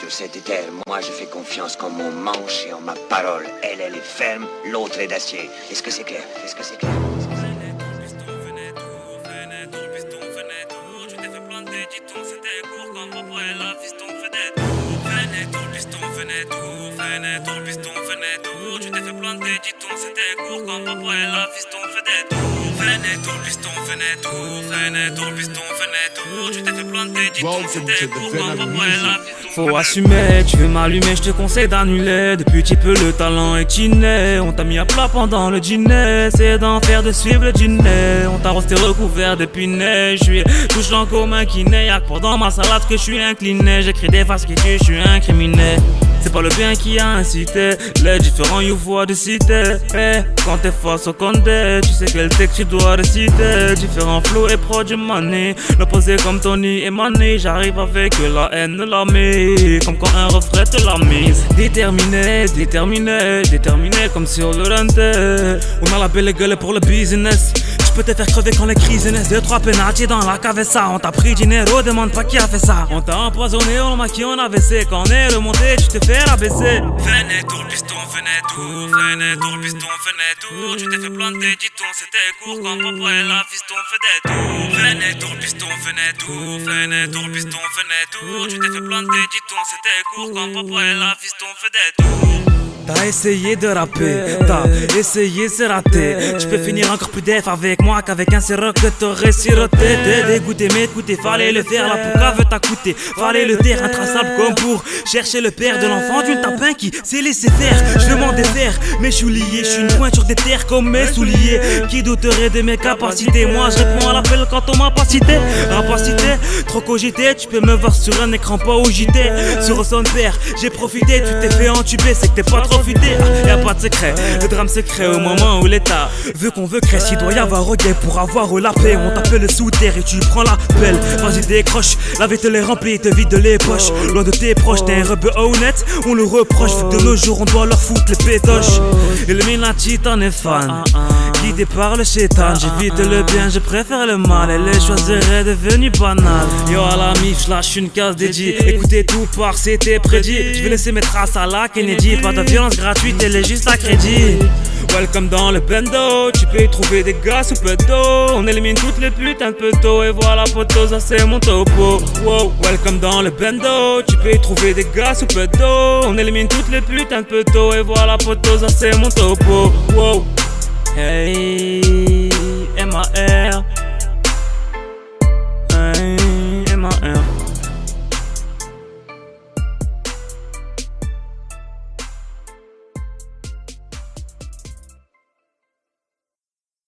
sur cette terre, moi je fais confiance qu'en mon manche et en ma parole. Elle est ferme, l'autre est d'acier. Est-ce que c'est clair? Est-ce que c'est clair? Tu t'es fait planter, dis-ton, c'était court quand papa et la fiston fait des tours. Venez tout, piston, venez tout, venez tout, piston, venez tout. Tu t'es fait planter, dis-ton, c'était court quand papa et la fiston. Faut assumer, tu veux m'allumer, je te conseille d'annuler. Depuis petit peu le talent est inné. On t'a mis à plat pendant le dîner. C'est d'en faire de suivre le dîner. On t'a resté recouvert d'épinay. Je suis touche en commun qui n'est. Y'a que pendant ma salade que je suis incliné. J'écris des faces qui tuent, je suis incriminé. C'est pas le bien qui a incité les différents you-voix de cité. Quand t'es face au condé, tu sais quel texte tu dois réciter. Différents flows et produits money. L'opposé comme Tony et Manny. J'arrive avec la haine, la mise. Comme quand un refrain te la mise. Déterminé, déterminé, déterminé comme sur le rente. On a la belle gueule pour le business. Tu peux te faire crever quand les crises naissent. 2-3 pénalty dans la cave ça. On t'a pris dinero, demande pas qui a fait ça. On t'a empoisonné, on l'a maquillé en AVC. Quand on est remonté, tu te fais rabaisser. Venez tout, le piston, venez tout. Venez tout, le piston, venez tout. Tu t'es fait planter, dis-ton, c'était court. Quand papa et la fiston fait des tours. Venez tout, le piston, venez tout. Venez tout, le piston, venez tout. Tu t'es fait planter, dis-ton, c'était court. Quand papa et la fiston fait des tours. T'as essayé de rapper, t'as essayé c'est raté. Tu peux finir encore plus def avec moi qu'avec un sirop que t'aurais siroté. T'es dégoûté mais écoutez, fallait le faire. La pouca veut t'a coûté, fallait le taire. Intraçable comme pour chercher le père de l'enfant d'une tapin qui s'est laissé faire. Je veux m'en défaire, mais je suis lié. Je suis une pointe sur des terres comme mes souliers. Qui douterait de mes capacités? Moi je réponds à l'appel quand on m'a pas cité. Rapacité, trop cogité. Tu peux me voir sur un écran pas au JT. Sur son père, j'ai profité. Tu t'es fait entuber, c'est que t'es pas trop. Y'a pas de secret, le drame secret au moment où l'état veut qu'on veut créer. Il doit y avoir reggae pour avoir la paix. On t'appelle le sous-terre et tu prends l'appel. Vas-y décroche, la vie te les remplit, te vide les poches. Loin de tes proches, t'es un rebeu honnête. On le reproche, vu que de nos jours on doit leur foutre les pétoches. Illuminati t'en es fan, guidé par le chétan. J'évite le bien, je préfère le mal. Et les choisirais devenu banal. Yo à la mif, je lâche une case dédiée. Écoutez tout par, c'était prédit. Je vais laisser mes traces à la Kennedy. Pas de violence gratuite, elle est juste à crédit. Welcome dans le bando, tu peux y trouver des gars sous peu d'eau. On élimine toutes les putains de poteaux. Et voilà poteau, ça c'est mon topo. Wow. Welcome dans le bando, tu peux y trouver des gars sous peu d'eau. On élimine toutes les putains de poteaux. Et voilà poteau, ça c'est mon topo. Wow. Hey, MAR